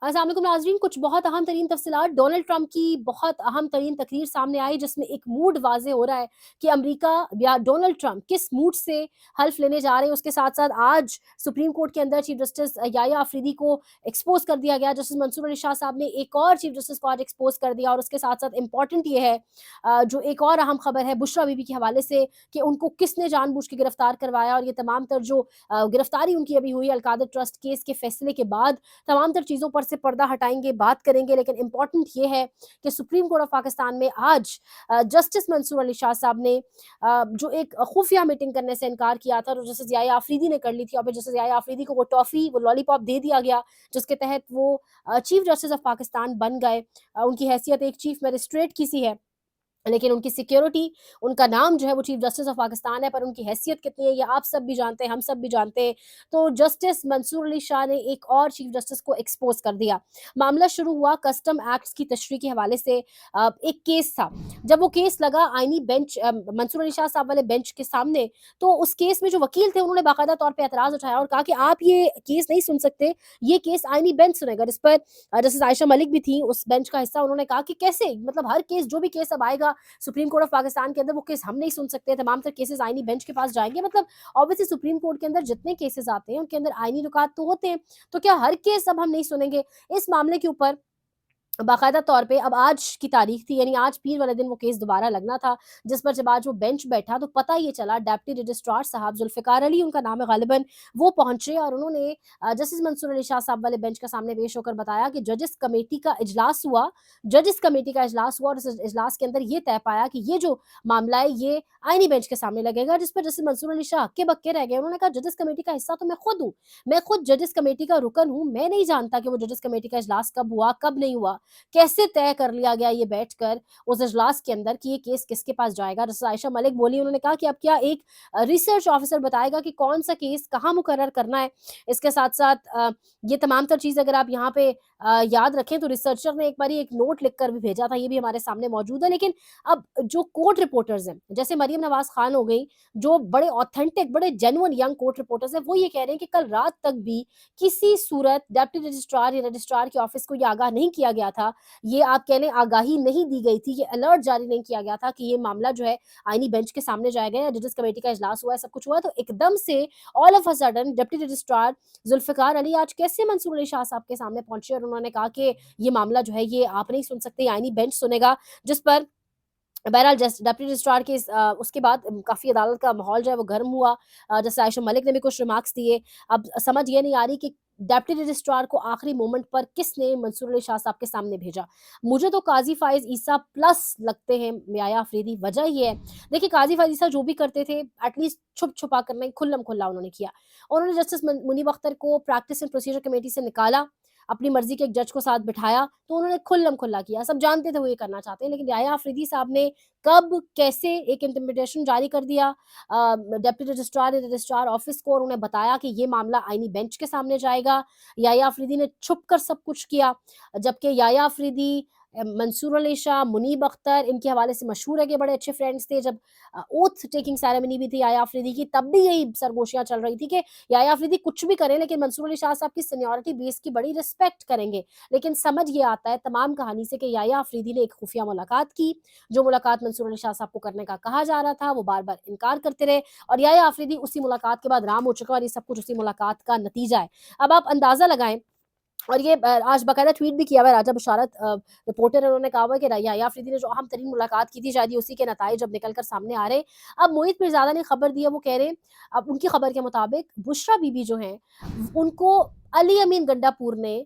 अस्सलाम वालेकुम नाज़रीन, कुछ बहुत अहम तरीन तफ़सीलात डोनाल्ड ट्रंप की बहुत अहम तरीन तकरीर सामने आई जिसमें एक मूड वाज़े हो रहा है कि अमेरिका या डोनाल्ड ट्रंप किस मूड से हल्फ लेने जा रहे हैं। उसके साथ-साथ आज सुप्रीम कोर्ट के अंदर चीफ जस्टिस याया अफरीदी को एक्सपोज़ कर दिया गया। जस्टिस मंसूर अली शाह साहब ने एक और चीफ जस्टिस को आज एक्सपोज़ कर दिया और उसके साथ-साथ इम्पोर्टेंट ये है जो एक और अहम खबर है बुशरा बीबी के हवाले से कि उनको किसने जानबूझ के गिरफ्तार करवाया और ये तमाम तर जो गिरफ्तारी उनकी अभी हुई अल-कादर ट्रस्ट केस के फैसले के बाद तमाम तर चीज़ों पर से पर्दा हटाएँगे, बात करेंगे। लेकिन इम्पोर्टेंट ये है कि सुप्रीम कोर्ट ऑफ पाकिस्तान में आज जस्टिस मंसूर अली शाह साहब ने जो एक खुफिया मीटिंग करने से इनकार किया था, तो जस्टिस याया आफरीदी ने कर ली थी और फिर जस्टिस याया आफरीदी को वो टॉफ़ी, वो लॉलीपॉप दे दिया गया, जिसके तहत वो चीफ जस्टिस ऑफ पाकिस्तान बन गए। उनकी हैसियत एक चीफ मजिस्ट्रेट की सी है। लेकिन उनकी सिक्योरिटी, उनका नाम जो है वो चीफ जस्टिस ऑफ पाकिस्तान है, पर उनकी हैसियत कितनी है ये आप सब भी जानते हैं, हम सब भी जानते हैं। तो जस्टिस मंसूर अली शाह ने एक और चीफ जस्टिस को एक्सपोज़ कर दिया। मामला शुरू हुआ कस्टम एक्ट्स की तशरीह के हवाले से। एक केस था, जब वो केस लगा आईनी बेंच मंसूर अली शाह साहब वाले बेंच के सामने, तो उस केस में जो वकील थे उन्होंने बाकायदा तौर पे एतराज़ उठाया और कहा कि आप ये केस नहीं सुन सकते, ये केस आईनी बेंच सुनेगा। जिस पर जस्टिस आयशा मलिक भी थी उस बेंच का हिस्सा, उन्होंने कहा कि कैसे? मतलब हर केस, जो भी केस अब आएगा सुप्रीम कोर्ट ऑफ पाकिस्तान के अंदर, वो केस हम नहीं सुन सकते, तमाम तर केसेस आईनी बेंच के पास जाएंगे। मतलब ऑब्वियसली सुप्रीम कोर्ट के अंदर जितने केसेस आते हैं उनके अंदर आईनी नुकात तो होते हैं, तो क्या हर केस अब हम नहीं सुनेंगे? इस मामले के ऊपर बाकायदा तौर पे अब आज की तारीख थी, यानी आज पीर वाले दिन वो केस दोबारा लगना था, जिस पर जब आज वो बेंच बैठा तो पता ये चला डेप्टी रजिस्ट्रार साहब जुल्फ़िकार अली उनका नाम है ग़ालिबन, वो पहुंचे और उन्होंने जस्टिस मंसूर अली शाह साहब वाले बेंच के सामने पेश होकर बताया कि जजेस कमेटी का इजलास हुआ, जजेस कमेटी का इजलास हुआ और इस इजलास के अंदर ये तय पाया कि ये जो मामला है ये आईनी बेंच के सामने लगेगा। जिस पर जस्टिस मंसूर अली शाह हक्के बक्के रह गए। उन्होंने कहा जजेस कमेटी का हिस्सा तो मैं खुद हूँ, मैं खुद जजेस कमेटी का रुकन हूँ, मैं नहीं जानता कि वो जजेस कमेटी का इजलास कब हुआ कब नहीं हुआ, कैसे तय कर लिया गया ये बैठकर उस इजलास के अंदर कि ये केस किसके पास जाएगा। जस्टिस आयशा मलिक बोली, उन्होंने कहा कि अब क्या एक रिसर्च ऑफिसर बताएगा कि कौन सा केस कहाँ मुकर्रर करना है। इसके साथ साथ ये तमाम तर चीज़ अगर आप यहाँ पे याद रखें तो रिसर्चर ने एक बारी एक नोट लिख कर भी भेजा था, ये भी हमारे सामने मौजूद है। लेकिन अब जो कोर्ट रिपोर्टर्स हैं जैसे मरियम नवाज खान हो गई, जो बड़े ऑथेंटिक बड़े जेन्युइन यंग कोर्ट रिपोर्टर्स हैं, वो ये कह रहे हैं कि कल रात तक भी किसी सूरत डेप्टी रजिस्ट्रार या रजिस्ट्रार के ऑफिस को ये आगाह नहीं किया गया था, ये आप कह लें आगाही नहीं दी गई थी, ये अलर्ट जारी नहीं किया गया था कि ये मामला जो है आईनी बेंच के सामने जाएगा या जजेस कमेटी का इजलास हुआ है, सब कुछ हुआ है। तो एकदम से all of a sudden deputy registrar Zulfiqar Ali आज कैसे मंसूर अली शाह साहब के सामने पहुंचे और उन्होंने कहा कि ये मामला जो है ये आप नहीं सुन सकते, ये आईनी बेंच सुनेगा। जिस पर बहरहाल जस्ट डिप्टी रजिस्ट्रार के उसके बाद काफ़ी अदालत का माहौल जो है वो गर्म हुआ। जैसे आयशा मलिक ने भी कुछ रिमार्क्स दिए। अब समझ ये नहीं आ रही कि डिप्टी रजिस्ट्रार को आखिरी मोमेंट पर किसने मंसूर अली शाह साहब के सामने भेजा। मुझे तो काज़ी फ़ाइज़ ईसा प्लस लगते हैं याया अफरीदी। वजह ये है, देखिए काज़ी फ़ाइज़ ईसा जो भी करते थे एटलीस्ट छुप-छुपा कर नहीं, खुल्लम-खुल्ला उन्होंने किया। और उन्होंने जस्टिस मुनीब अख्तर को प्रैक्टिस एंड प्रोसीजर कमेटी से निकाला, अपनी मर्ज़ी के एक जज को साथ बिठाया, तो उन्होंने खुल्लम-खुल्ला किया। सब जानते थे वो ये करना चाहते हैं, लेकिन याया अफरीदी साहब ने कब, कैसे एक इंटिमिडेशन जारी कर दिया डिप्टी रजिस्ट्रार या रजिस्ट्रार ऑफिस को और उन्हें बताया कि ये मामला आईनी बेंच के सामने जाएगा। याया अफरीदी ने छुप कर सब कुछ किया, जबकि याया अफरीदी, मंसूर अली शाह, मुनीब अख्तर इनके हवाले से मशहूर है कि बड़े अच्छे फ्रेंड्स थे। जब ओथ टेकिंग सेरेमनी भी थी याया अफरीदी की, तब भी यही सरगोशियाँ चल रही थी कि याया अफरीदी कुछ भी करें लेकिन मंसूर अली शाह साहब की सीनियरिटी बेस की बड़ी रिस्पेक्ट करेंगे। लेकिन समझ ये आता है तमाम कहानी से कि याया अफरीदी ने एक खुफिया मुलाकात की, जो मुलाकात मंसूर अली शाह साहब को करने का कहा जा रहा था, वो बार-बार इनकार करते रहे और याया अफरीदी उसी मुलाकात के बाद राम हो चुका और ये सब कुछ उसी मुलाकात का नतीजा है। अब आप अंदाज़ा लगाएँ और ये आज बाकायदा ट्वीट भी किया हुआ है राजा बशारत रिपोर्टर है, उन्होंने कहा हुआ है कि याया अफरीदी ने जो अहम तरीन मुलाकात की थी शायद ये उसी के नताइज अब निकल कर सामने आ रहे हैं। अब मोहित मिर्ज़ादा ने खबर दी है, वो कह रहे हैं अब उनकी खबर के मुताबिक बुशरा बीबी जो हैं, उनको अली अमीन गंडापुर ने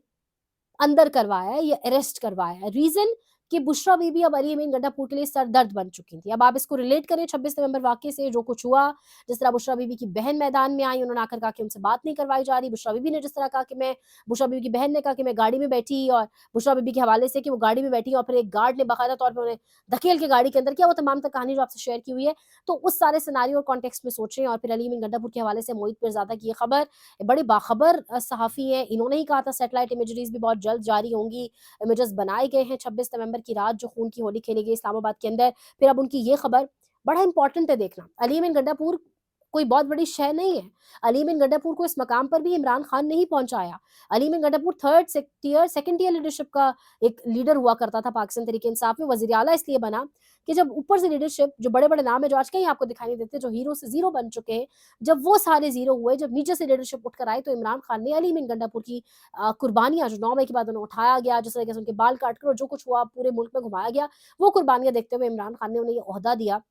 अंदर करवाया है या अरेस्ट करवाया है। रीज़न कि बुशरा बीबी अब अली अमीन गंडापुर के लिए सरदर्द बन चुकी थी। अब आप इसको रिलेट करें 26 नवंबर वाक़ये से जो कुछ हुआ, जिस तरह बुशरा बीबी की बहन मैदान में आई, उन्होंने आकर कहा कि उनसे बात नहीं करवाई जा रही। बुशरा बीबी ने जिस तरह कहा कि मैं बुशरा बीबी की बहन ने कहा कि मैं गाड़ी में बैठी और बुशरा बीबी के हवाले से कि वो गाड़ी में बैठी और फिर एक गार्ड ने बाकायदा तौर पे उन्हें धकेल के गाड़ी के अंदर किया। वो तमाम तर कहानी जो आपसे शेयर की हुई है। तो उस सारे सिनेरियो और कॉन्टेक्स्ट में सोचें और फिर अली अमीन गंडापुर के हवाले से मोहित मिर्ज़ादा की ये खबर, बड़े बाखबर सहाफ़ी हैं, इन्होंने ही कहा था सैटेलाइट इमेजरीज़ भी बहुत जल्द जारी होंगी। इमेजेस बनाए गए हैं 26 नवंबर की रात जो खून की होली खेली गई इस्लामाबाद के अंदर। फिर अब उनकी ये खबर बड़ा इंपॉर्टेंट है देखना। अली अमीन गंडापुर कोई बहुत बड़ी शय नहीं है। अली बिन गड्ढापुर को इस मकाम पर भी इमरान खान ने ही पहुँचाया। अली बिन गड्ढापुर सेकंड टियर लीडरशिप का एक लीडर हुआ करता था पाकिस्तान तहरीक-ए-इंसाफ में, वज़ीर आला इसलिए बना कि जब ऊपर से लीडरशिप, जो बड़े-बड़े नाम हैं, जो आज कहीं आपको दिखाई नहीं देते, जो हीरो से ज़ीरो बन चुके हैं, जब वो सारे ज़ीरो हुए, जब नीचे से लीडरशिप उठकर आई, तो इमरान खान ने अली बिन गंडापुर की कुर्बानियाँ, जो 9 मई के बाद उन्हें उठाया गया, जिस तरीके से उनके बाल काट कर और जो कुछ हुआ पूरे मुल्क में घुमाया गया, वो कुर्बानियाँ देखते हुए इमरान खान ने उन्हें ये ओहदा दिया,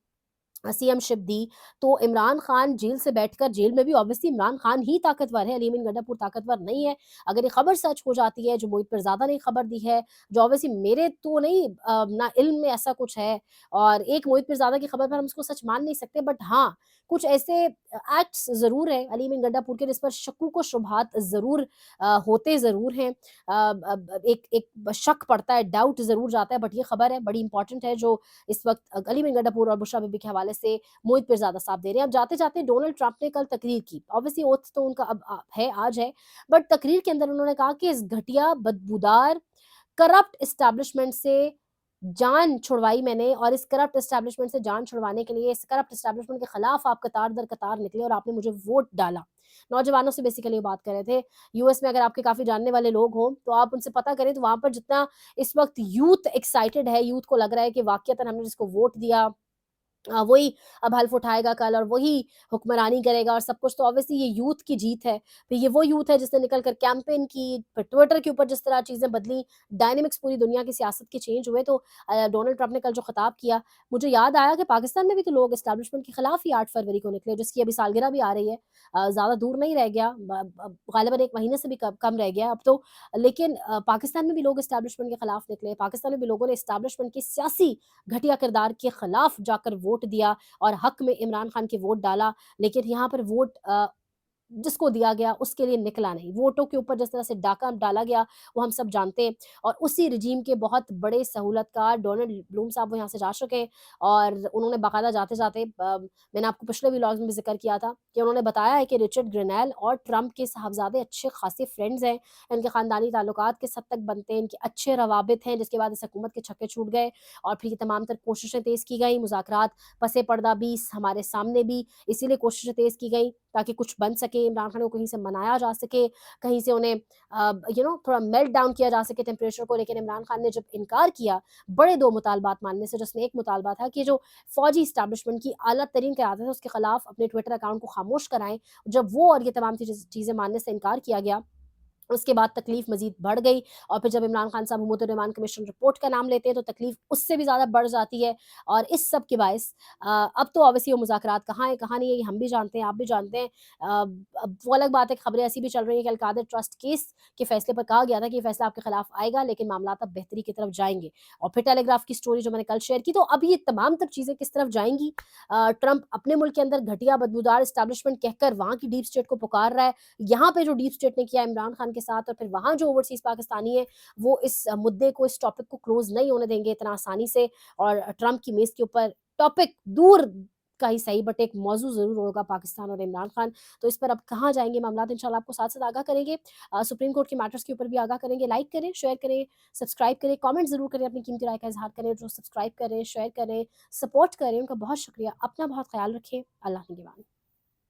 सीएमशिप दी। तो इमरान खान जेल से बैठकर, जेल में भी ऑब्वियसली इमरान खान ही ताकतवर है, अली बिन गंडापुर ताकतवर नहीं है। अगर ये खबर सच हो जाती है, जो मोहित पिरज़ादा ने खबर दी है, जो ऑब्वियसली मेरे तो नहीं ना इल्म में ऐसा कुछ है, और एक मोहित पिरज़ादा की खबर पर हम उसको सच मान नहीं सकते, बट हाँ, कुछ ऐसे एक्ट्स ज़रूर हैं अली बिन गंडापुर के, जिस पर शक्कुक व शुबहात ज़रूर होते ज़रूर हैं। एक एक शक पड़ता है, डाउट ज़रूर जाता है, बट ये खबर है, बड़ी इंपॉर्टेंट है, जो इस वक़्त अली बिन गंडापुर और बुशरा बीबी के हवाले से मोहित पिरज़ादा साहब दे रहे हैं। अब जाते-जाते डोनाल्ड ट्रंप ने कल तकरीर की। ऑब्वियसली ओथ तो उनका अब है, आज है, बट तकरीर के अंदर उन्होंने कहा कि इस घटिया, बदबूदार, करप्ट एस्टेब्लिशमेंट से जान छुड़वाई मैंने, और इस करप्ट एस्टेब्लिशमेंट से जान छुड़वाने के लिए, इस करप्ट एस्टेब्लिशमेंट के खिलाफ आप कतार दर कतार निकले और आपने मुझे वोट डाला। नौजवानों से बेसिकली ये बात कर रहे थे। यूएस में अगर आपके काफ़ी जानने वाले लोग हों, तो आप उनसे पता करें, तो वहाँ पर जितना इस वक़्त यूथ एक्साइटेड है, यूथ को लग रहा है कि वाक़ईतन हमने जिसको वोट दिया, वही अब हल्फ उठाएगा कल, और वही हुक्मरानी करेगा और सब कुछ, तो ऑब्वियसली ये यूथ की जीत है। फिर ये वो यूथ है जिसने निकल कर कैंपेन की, फिर ट्विटर के ऊपर जिस तरह चीज़ें बदली, डायनामिक्स पूरी दुनिया की सियासत के चेंज हुए, तो डोनाल्ड ट्रंप ने कल जो खिताब किया, मुझे याद आया कि पाकिस्तान में भी तो लोग एस्टेब्लिशमेंट के खिलाफ ही 8 फरवरी को निकले, जिसकी अभी सालगिरह भी आ रही है। ज़्यादा दूर नहीं रह गया, गालिबन 1 महीने से भी कम रह गया अब तो। लेकिन पाकिस्तान में भी लोग एस्टेब्लिशमेंट के खिलाफ निकले, पाकिस्तान में भी लोगों ने एस्टेब्लिशमेंट की सियासी घटिया किरदार के खिलाफ जाकर वोट दिया और हक में इमरान खान के वोट डाला। लेकिन यहाँ पर वोट जिसको दिया गया उसके लिए निकला नहीं। वोटों के ऊपर जिस तरह से डाका डाला गया, वो हम सब जानते हैं, और उसी रिजीम के बहुत बड़े सहूलतकार डोनाल्ड ब्लूम साहब वो यहाँ से जा चुके हैं, और उन्होंने बाकायदा जाते-जाते मैंने आपको पिछले व्लॉग्स में भी ज़िक्र किया था कि उन्होंने बताया है कि रिचर्ड ग्रेनेल और ट्रंप के साहबज़ादे अच्छे खासे फ्रेंड्स हैं, इनके ख़ानदानी ताल्लुकात किस हद तक बनते हैं, इनके अच्छे रवाबित हैं, जिसके बाद इस हुकूमत के छक्के छूट गए, और फिर ये तमाम तर कोशिशें तेज़ की गई, मुज़ाकरात पसे पर्दा भी हमारे सामने भी, इसीलिए कोशिशें तेज़ की गई ताकि कुछ बन सके, इमरान खान को कहीं से मनाया जा सके, कहीं से उन्हें थोड़ा मेल्ट डाउन किया जा सके टेम्परेचर को। लेकिन इमरान खान ने जब इनकार किया बड़े 2 मुतालबात मानने से, जिसमें एक मुतालबा था कि जो फ़ौजी एस्टेब्लिशमेंट की आला तरीन क़यादत है, उसके खिलाफ अपने ट्विटर अकाउंट को खामोश कराएँ। जब वो और ये तमाम चीज़ें मानने से इनकार किया गया, उसके बाद तकलीफ मज़ीद बढ़ गई, और फिर जब इमरान खान साहब हुकूमत-ए-रहमान कमीशन रिपोर्ट का नाम लेते हैं, तो तकलीफ उससे भी ज़्यादा बढ़ जाती है। और इस सब के बायस अब तो ऑब्वियसली वो मुज़ाकरात कहाँ हैं, कहाँ नहीं है, ये हम भी जानते हैं, आप भी जानते हैं। अब वो अलग बात है कि खबरें ऐसी भी चल रही हैं कि अल-कादिर ट्रस्ट केस के फैसले पर कहा गया था कि ये फैसला आपके खिलाफ आएगा, लेकिन मामलात अब बेहतरी की तरफ जाएँगे। और फिर टेलीग्राफ की स्टोरी जो मैंने कल शेयर की, तो अब ये तमाम तर चीज़ें किस तरफ जाएँगी? ट्रंप अपने मुल्क के अंदर घटिया बदबूदार एस्टेब्लिशमेंट कहकर वहाँ की डीप स्टेट को पुकार रहा है। यहाँ पे जो डीप स्टेट ने किया इमरान खान के साथ, और फिर वहाँ जो ओवरसीज़ पाकिस्तानी है, वो इस मुद्दे को, इस टॉपिक को क्लोज़ नहीं होने देंगे इतना आसानी से, और ट्रंप की मेज़ के ऊपर टॉपिक दूर का ही सही, बट एक मौज़ू ज़रूर होगा पाकिस्तान और इमरान खान। तो इस पर अब कहाँ जाएँगे मामलात, इंशाल्लाह आपको साथ-साथ आगाह करेंगे। सुप्रीम कोर्ट के मैटर्स के ऊपर भी आगाह करेंगे। लाइक करें, शेयर करें, सब्सक्राइब करें, कमेंट ज़रूर करें, अपनी कीमती राय का इज़हार करें। जो सब्सक्राइब करें, शेयर करें, सपोर्ट करें, उनका बहुत शुक्रिया। अपना बहुत ख़्याल रखें। अल्लाह निगहबान।